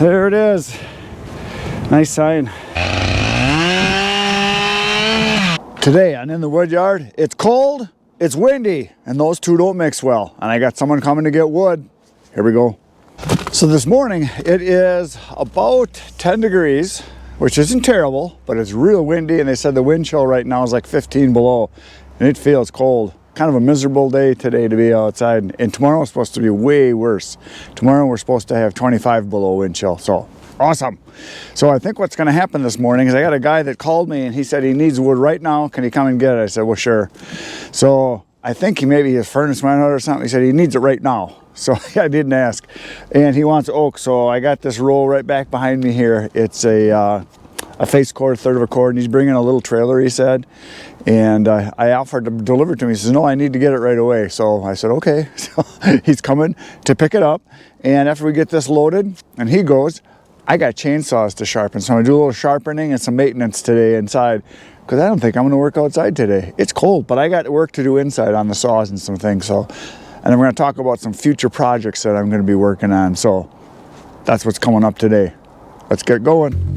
There it is. Nice sign. Today I'm in the wood yard. It's cold, it's windy, and those two don't mix well. And I got someone coming to get wood. Here we go. So this morning it is about 10 degrees, which isn't terrible, but it's real windy, and they said the wind chill right now is like 15 below, and it feels cold. Kind of a miserable day today to be outside, and tomorrow is supposed to be way worse. Tomorrow we're supposed to have 25 below wind chill, so awesome. So I think what's going to happen this morning is I got a guy that called me and he said he needs wood right now. Can he come and get it? I said, well, sure. So I think maybe his furnace went out or something. He said he needs it right now. So I didn't ask. And he wants oak, so I got this roll right back behind me here. It's a face cord, third of a cord, and he's bringing a little trailer, he said. And I offered to deliver it to him. He says, no, I need to get it right away. So I said, okay. So he's coming to pick it up. And after we get this loaded, and he goes, I got chainsaws to sharpen. So I'm gonna do a little sharpening and some maintenance today inside, because I don't think I'm gonna work outside today. It's cold, but I got work to do inside on the saws and some things. So, and we're gonna talk about some future projects that I'm gonna be working on. So that's what's coming up today. Let's get going.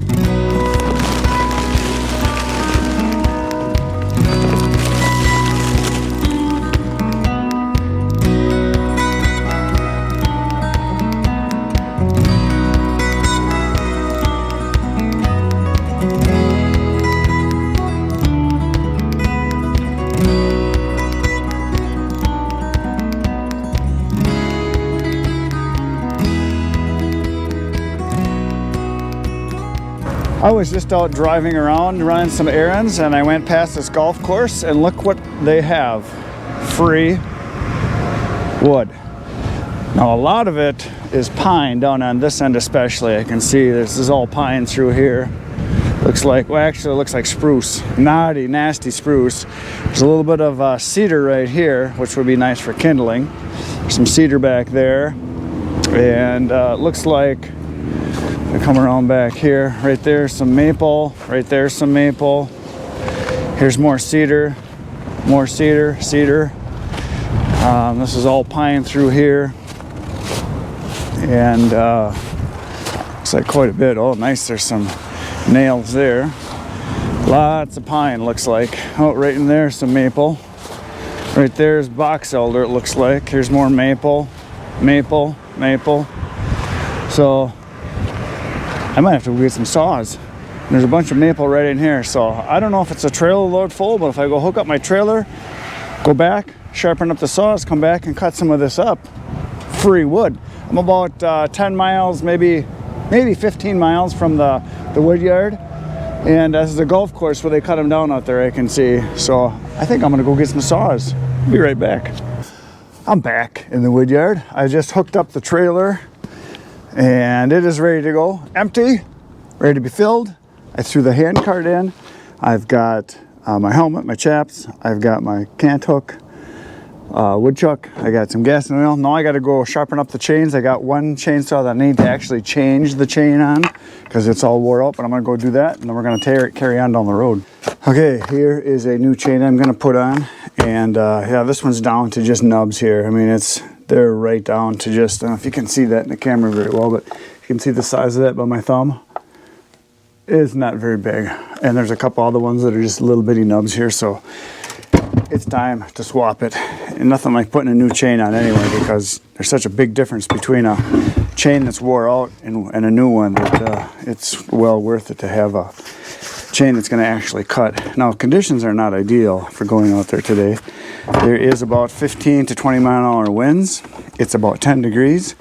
I was just out driving around, running some errands, and I went past this golf course, and look what they have. Free wood. Now a lot of it is pine down on this end especially. I can see this is all pine through here. Looks like, well actually it looks like spruce. Naughty, nasty spruce. There's a little bit of cedar right here, which would be nice for kindling. There's some cedar back there. And it looks like, I come around back here, right there some maple, right there some maple. Here's more cedar, cedar. This is all pine through here. And looks like quite a bit. Oh nice, there's some nails there. Lots of pine looks like. Oh, right in there some maple. Right there's box elder it looks like. Here's more maple, maple, maple. So I might have to go get some saws. There's a bunch of maple right in here, so I don't know if it's a trailer load full, but if I go hook up my trailer, go back, sharpen up the saws, come back and cut some of this up, free wood. I'm about 10 miles, maybe 15 miles from the wood yard, and this is a golf course where they cut them down out there, I can see. So I think I'm gonna go get some saws. Be right back. I'm back in the wood yard. I just hooked up the trailer, and it is ready to go. Empty, ready to be filled. I threw the hand cart in. I've got my helmet, my chaps. I've got my cant hook, wood chuck. I got some gas and oil. Now I got to go sharpen up the chains. I got one chainsaw that I need to actually change the chain on because it's all wore out, but I'm gonna go do that, and then we're gonna carry on down the road. Okay, here is a new chain I'm gonna put on, and yeah, this one's down to just nubs here. I mean, they're right down to just, I don't know if you can see that in the camera very well, but you can see the size of that by my thumb. It's not very big. And there's a couple other ones that are just little bitty nubs here, so it's time to swap it. And nothing like putting a new chain on anyway, because there's such a big difference between a chain that's wore out and a new one that it's well worth it to have a chain that's going to actually cut. Now conditions are not ideal for going out there today. There is about 15 to 20 mile an hour winds. It's about 10 degrees,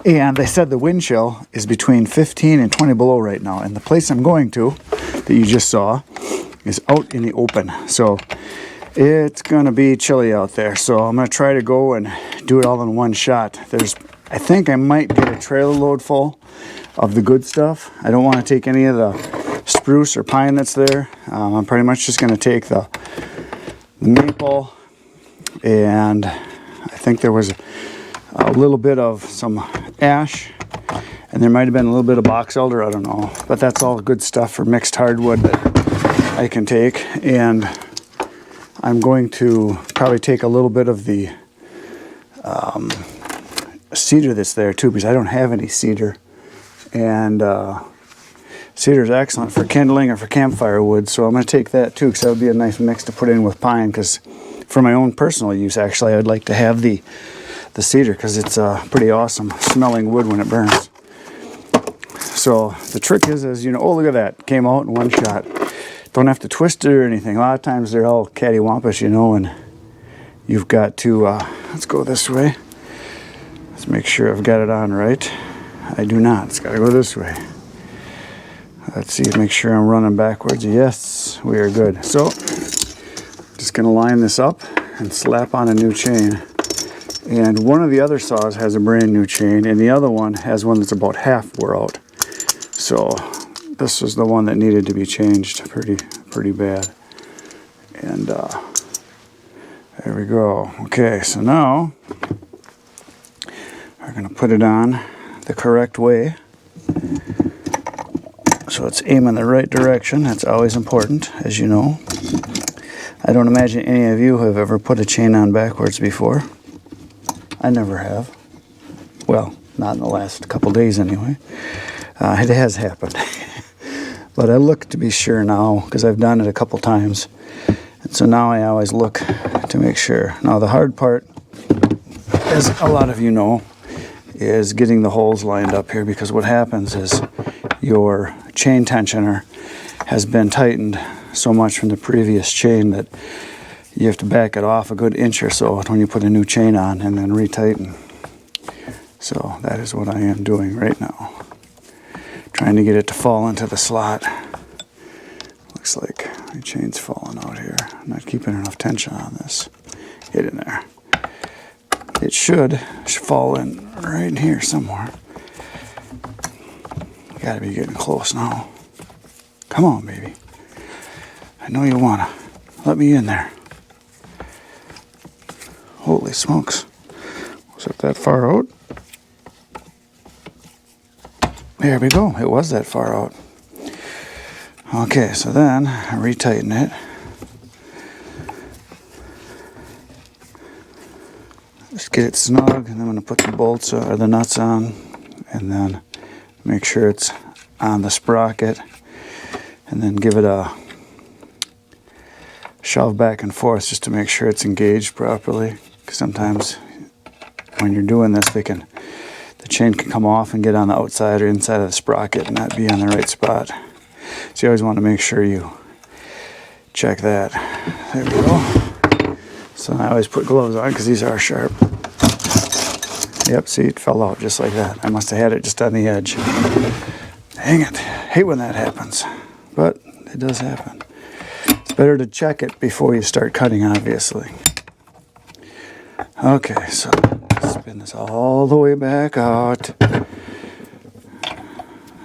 and they said the wind chill is between 15 and 20 below right now. And the place I'm going to, that you just saw, is out in the open. So it's gonna be chilly out there. So I'm gonna try to go and do it all in one shot. I think I might get a trailer load full of the good stuff. I don't want to take any of the spruce or pine that's there. I'm pretty much just gonna take the maple, and I think there was a little bit of some ash, and there might have been a little bit of box elder, I don't know, but that's all good stuff for mixed hardwood that I can take. And I'm going to probably take a little bit of the cedar that's there too, because I don't have any cedar. And cedar is excellent for kindling or for campfire wood, so I'm going to take that too, because that would be a nice mix to put in with pine. Because for my own personal use, actually, I'd like to have the cedar, because it's a pretty awesome smelling wood when it burns. So the trick is, as you know, oh, look at that, came out in one shot. Don't have to twist it or anything. A lot of times they're all cattywampus, you know, and you've got to, let's go this way. Let's make sure I've got it on right. I do not. It's got to go this way. Let's see, make sure I'm running backwards. Yes, we are good. So, just going to line this up and slap on a new chain. And one of the other saws has a brand new chain, and the other one has one that's about half wore out. So, this was the one that needed to be changed pretty bad. And there we go. Okay, so now we're going to put it on the correct way. So it's aiming the right direction. That's always important, as you know. I don't imagine any of you have ever put a chain on backwards before. I never have. Well, not in the last couple days anyway. It has happened. But I look to be sure now, because I've done it a couple times. And so now I always look to make sure. Now the hard part, as a lot of you know, is getting the holes lined up here, because what happens is your chain tensioner has been tightened so much from the previous chain that you have to back it off a good inch or so when you put a new chain on and then retighten. So that is what I am doing right now. Trying to get it to fall into the slot. Looks like my chain's falling out here. I'm not keeping enough tension on this. Get in there. It should fall in right in here somewhere. Gotta be getting close now. Come on, baby. I know you wanna. Let me in there. Holy smokes. Was it that far out? There we go. It was that far out. Okay, so then I retighten it. Just get it snug, and then I'm going to put the bolts or the nuts on, and then make sure it's on the sprocket, and then give it a shove back and forth just to make sure it's engaged properly. Because sometimes when you're doing this, the chain can come off and get on the outside or inside of the sprocket and not be on the right spot. So you always want to make sure you check that. There we go. So I always put gloves on because these are sharp. Yep, see, it fell out just like that. I must have had it just on the edge. Dang it. Hate when that happens. But it does happen. It's better to check it before you start cutting, obviously. Okay, so spin this all the way back out.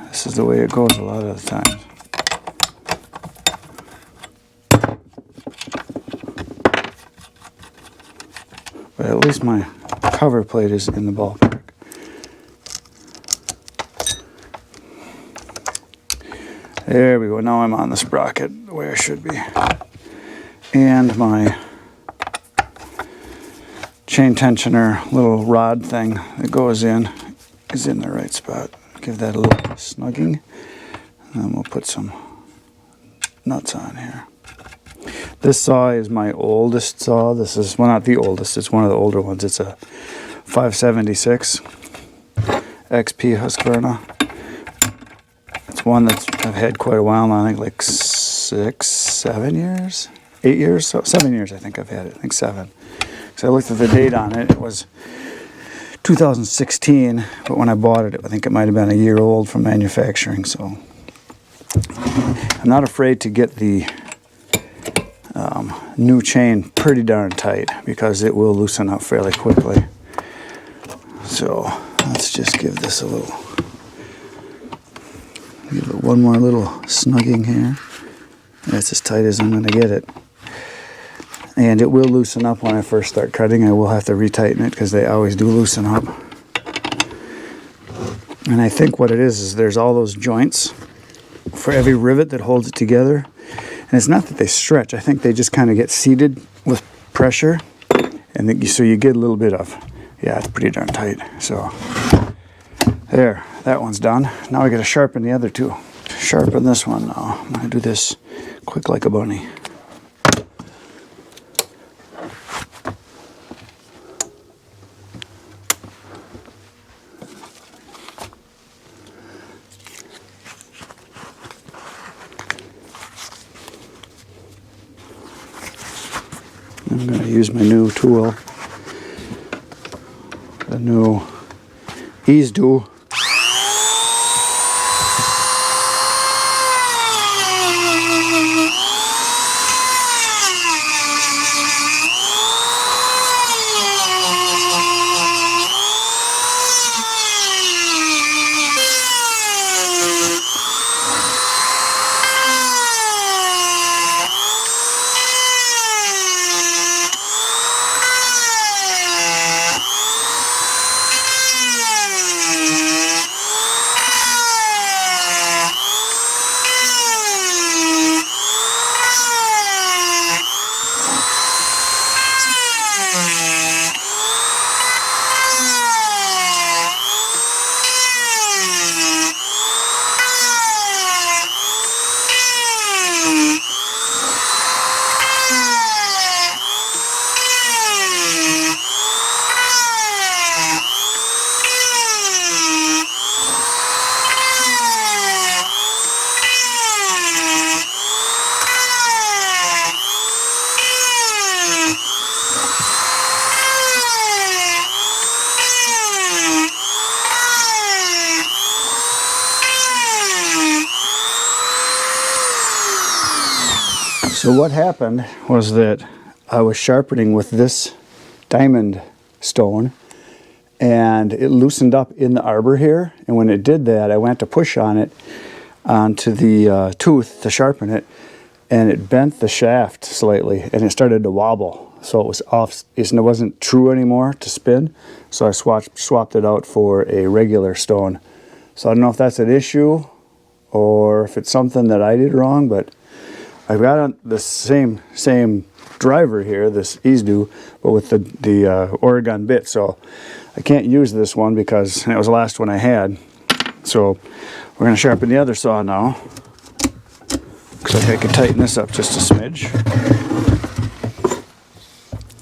This is the way it goes a lot of the times. But at least my cover plate is in the ballpark. There we go. Now I'm on the sprocket the way I should be. And my chain tensioner little rod thing that goes in is in the right spot. Give that a little snugging. And then we'll put some nuts on here. This saw is my oldest saw. This is, well, not the oldest, it's one of the older ones. It's a 576 XP Husqvarna. It's one that I've had quite a while now. I think like 6, 7 years, 8 years, so 7 years I think I've had it. I think 7. So I looked at the date on it. It was 2016, but when I bought it, I think it might have been a year old from manufacturing. So I'm not afraid to get the new chain pretty darn tight because it will loosen up fairly quickly. So let's just give this a little, give it one more little snugging here. That's as tight as I'm going to get it. And it will loosen up when I first start cutting. I will have to retighten it because they always do loosen up. And I think what it is there's all those joints for every rivet that holds it together. And it's not that they stretch. I think they just kind of get seated with pressure. And so you get a little bit of, yeah, it's pretty darn tight. So there, that one's done. Now I gotta sharpen the other two. Sharpen this one now. I'm gonna do this quick like a bunny. I'm going to use my new tool, the new Ease Do. So what happened was that I was sharpening with this diamond stone and it loosened up in the arbor here, and when it did that I went to push on it onto the tooth to sharpen it, and it bent the shaft slightly and it started to wobble, so it was off, it wasn't true anymore to spin, so I swapped it out for a regular stone. So I don't know if that's an issue or if it's something that I did wrong, but I've got on the same driver here, this Ease Do, but with the Oregon bit, so I can't use this one because it was the last one I had. So we're going to sharpen the other saw now. Looks like I can tighten this up just a smidge.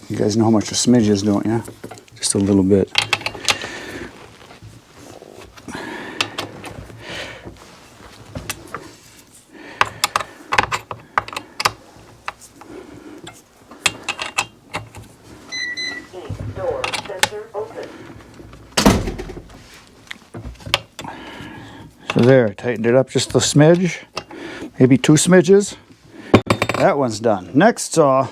You guys know how much a smidge is, don't you? Just a little bit. So there, I tightened it up just a smidge, maybe 2 smidges. That one's done. Next saw.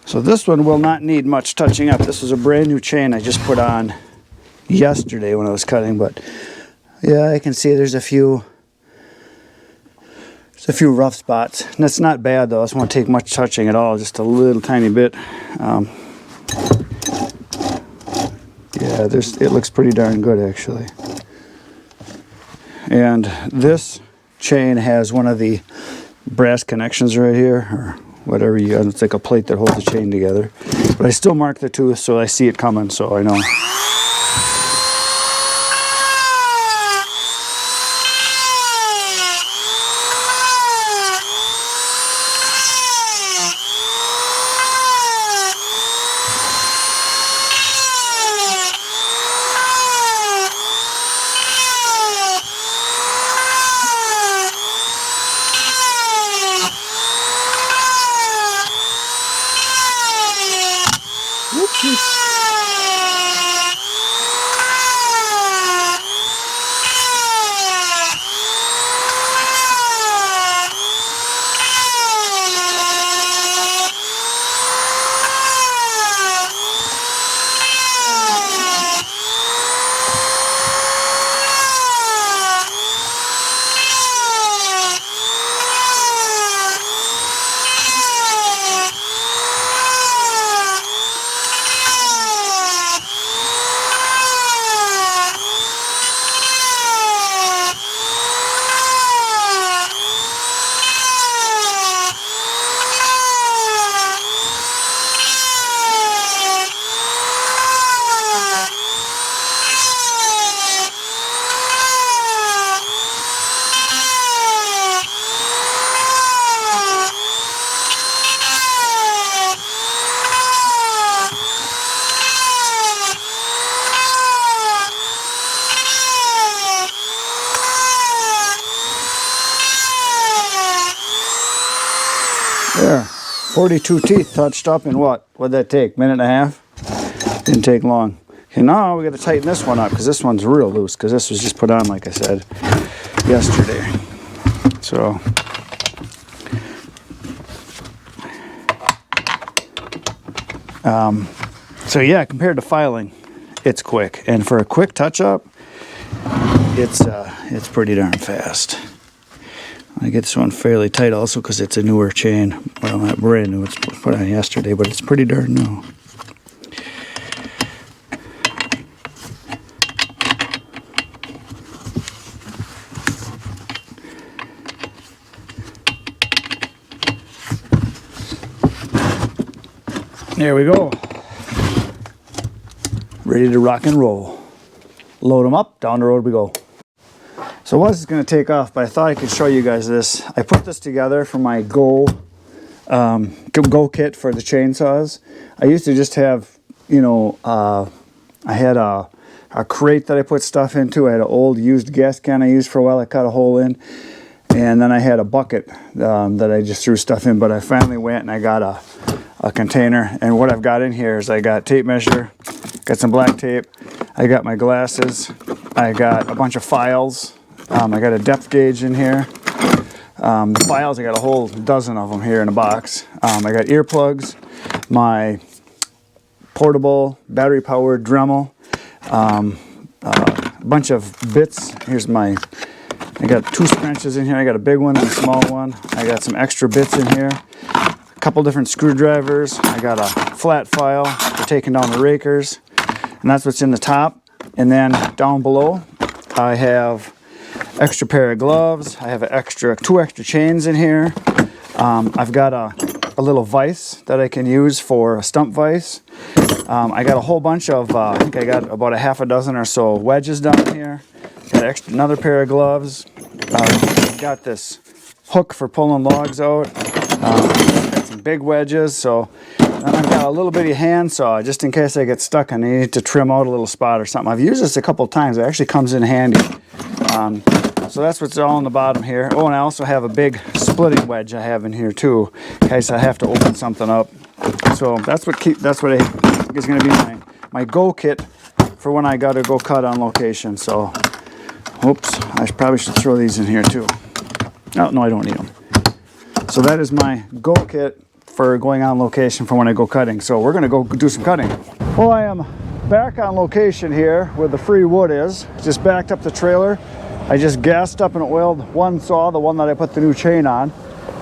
So this one will not need much touching up. This is a brand new chain I just put on yesterday when I was cutting, but yeah, I can see there's a few rough spots. And that's not bad though. This won't take much touching at all, just a little tiny bit. Yeah, it looks pretty darn good actually. And this chain has one of the brass connections right here, or whatever it's like a plate that holds the chain together. But I still mark the tooth so I see it coming, so I know. There, 42 teeth touched up in what? What'd that take? Minute and a half? Didn't take long. Okay, now we got to tighten this one up because this one's real loose because this was just put on, like I said, yesterday. So, yeah, compared to filing, it's quick, and for a quick touch-up, it's pretty darn fast. I get this one fairly tight also because it's a newer chain. Well, not brand new, it's put on yesterday, but it's pretty darn new. There we go. Ready to rock and roll. Load them up, down the road we go. So I was going to take off, but I thought I could show you guys this. I put this together for my Go kit for the chainsaws. I used to just have, you know, I had a crate that I put stuff into. I had an old used gas can I used for a while. I cut a hole in. And then I had a bucket that I just threw stuff in. But I finally went and I got a container. And what I've got in here is I got tape measure, got some black tape, I got my glasses, I got a bunch of files. I got a depth gauge in here. The files, I got a whole dozen of them here in a box. I got earplugs, my portable battery-powered Dremel, a bunch of bits. I got 2 wrenches in here. I got a big one and a small one. I got some extra bits in here. A couple different screwdrivers. I got a flat file for taking down the rakers. And that's what's in the top. And then down below, I have extra pair of gloves. I have 2 extra chains in here. I've got a little vise that I can use for a stump vise. I got a whole bunch of, I think I got about a half a dozen or so wedges down here. Got another pair of gloves. Got this hook for pulling logs out. Got some big wedges. So then I've got a little bitty handsaw just in case I get stuck and I need to trim out a little spot or something. I've used this a couple times. It actually comes in handy. So that's what's all on the bottom here. Oh, and I also have a big splitting wedge I have in here too, in case I have to open something up. So that's what is going to be my Go kit for when I got to go cut on location. So, oops, I probably should throw these in here too. Oh, no, I don't need them. So that is my Go kit for going on location for when I go cutting. So we're going to go do some cutting. Well, I am back on location here where the free wood is. Just backed up the trailer. I just gassed up and oiled one saw, the one that I put the new chain on.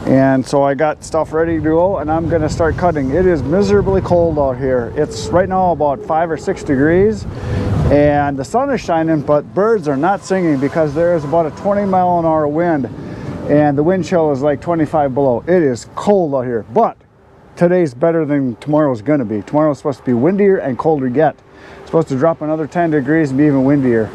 And so I got stuff ready to go and I'm going to start cutting. It is miserably cold out here. It's right now about 5 or 6 degrees and the sun is shining, but birds are not singing because there is about a 20-mile-an-hour wind and the wind chill is like 25 below. It is cold out here, but today's better than tomorrow's going to be. Tomorrow's supposed to be windier and colder yet. It's supposed to drop another 10 degrees and be even windier.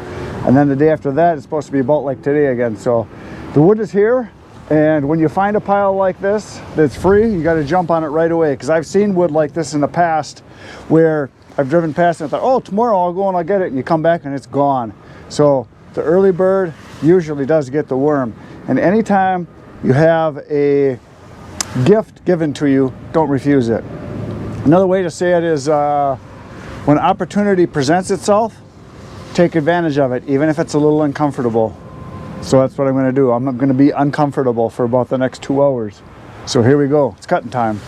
And then the day after that, it's supposed to be about like today again. So the wood is here. And when you find a pile like this that's free, you got to jump on it right away. Because I've seen wood like this in the past where I've driven past it and thought, oh, tomorrow I'll go and I'll get it. And you come back and it's gone. So the early bird usually does get the worm. And anytime you have a gift given to you, don't refuse it. Another way to say it is when opportunity presents itself, take advantage of it, even if it's a little uncomfortable. So that's what I'm going to do. I'm going to be uncomfortable for about the next 2 hours. So here we go. It's cutting time.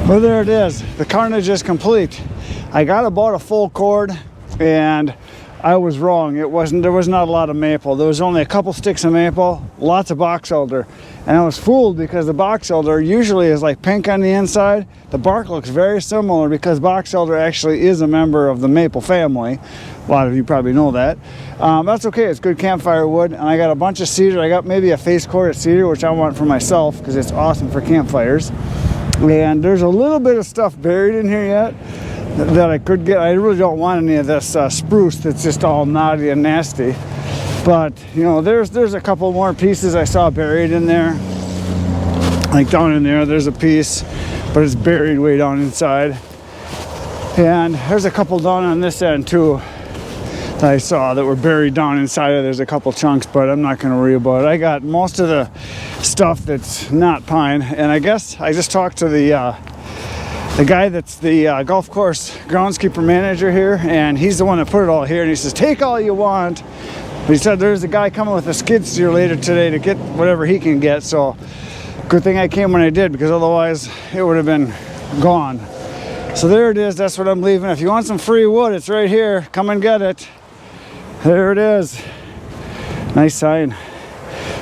Well, there it is. The carnage is complete. I got about a full cord, and I was wrong. There was not a lot of maple. There was only a couple sticks of maple, lots of box elder. And I was fooled because the box elder usually is like pink on the inside. The bark looks very similar because box elder actually is a member of the maple family. A lot of you probably know that. That's okay, it's good campfire wood. And I got a bunch of cedar. I got maybe a face cord of cedar, which I want for myself because it's awesome for campfires. And there's a little bit of stuff buried in here yet that I could get. I really don't want any of this spruce that's just all knotty and nasty. But, you know, there's a couple more pieces I saw buried in there. Like down in there's a piece, but it's buried way down inside. And there's a couple down on this end too that I saw that were buried down inside of. There's a couple chunks, but I'm not going to worry about it. I got most of the stuff that's not pine, and I guess I just talked to the guy that's the golf course groundskeeper manager here, and he's the one that put it all here, and he says take all you want, but he said there's a guy coming with a skid steer later today to get whatever he can get. So good thing I came when I did, because otherwise it would have been gone. So there it is. That's what I'm leaving. If you want some free wood, it's right here. Come and get it. There it is. Nice sign.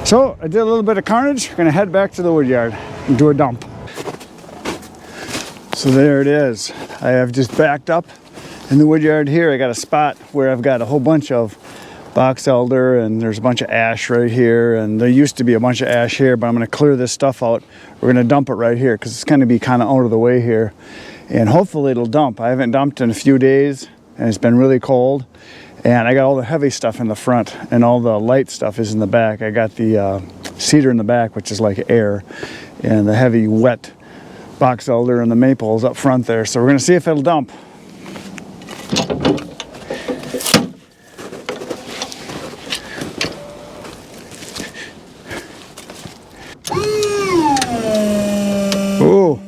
So I did a little bit of carnage. I'm gonna head back to the wood yard and do a dump. So there it is. I have just backed up in the wood yard here. I got a spot where I've got a whole bunch of box elder, and there's a bunch of ash right here, and there used to be a bunch of ash here, but I'm gonna clear this stuff out. We're gonna dump it right here because it's gonna be kind of out of the way here, and hopefully it'll dump. I haven't dumped in a few days, and it's been really cold. And I got all the heavy stuff in the front, and all the light stuff is in the back. I got the cedar in the back, which is like air, and the heavy wet box elder and the maples up front there. So we're gonna see if it'll dump. Ooh,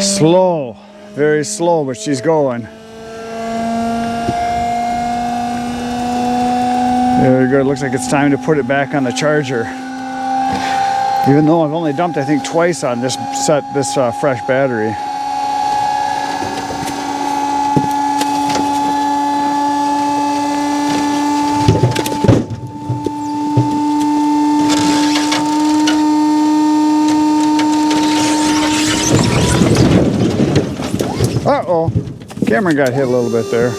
slow, very slow, but she's going. Very good. Looks like it's time to put it back on the charger. Even though I've only dumped, I think, twice on this fresh battery. Uh-oh. Camera got hit a little bit there.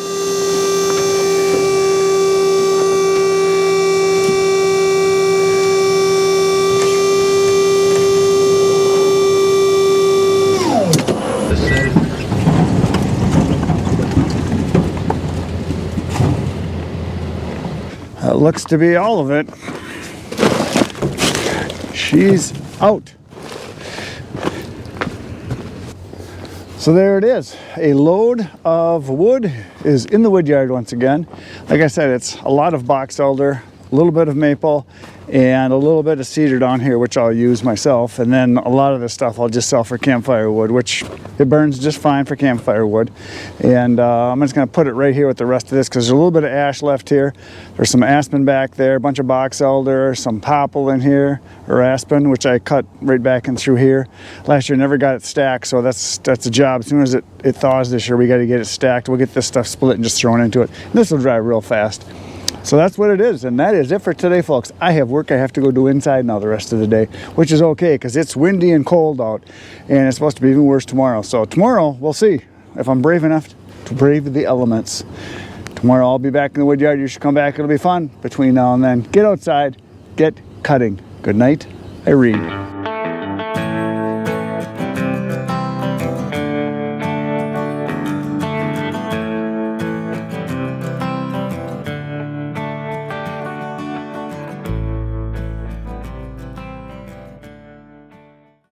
That looks to be all of it. She's out. So there it is. A load of wood is in the wood yard once again. Like I said, it's a lot of box elder, a little bit of maple, and a little bit of cedar down here, which I'll use myself. And then a lot of this stuff I'll just sell for campfire wood, which it burns just fine for campfire wood. And I'm just gonna put it right here with the rest of this, because there's a little bit of ash left here. There's some aspen back there, a bunch of box elder, some popple in here, or aspen, which I cut right back in through here. Last year never got it stacked, so that's a job. As soon as it thaws this year, we gotta get it stacked. We'll get this stuff split and just thrown into it. And this will dry real fast. So that's what it is, and that is it for today, folks. I have work I have to go do inside now the rest of the day, which is okay because it's windy and cold out, and it's supposed to be even worse tomorrow. So tomorrow, we'll see if I'm brave enough to brave the elements. Tomorrow I'll be back in the wood yard. You should come back. It'll be fun between now and then. Get outside, get cutting. Good night, Irene.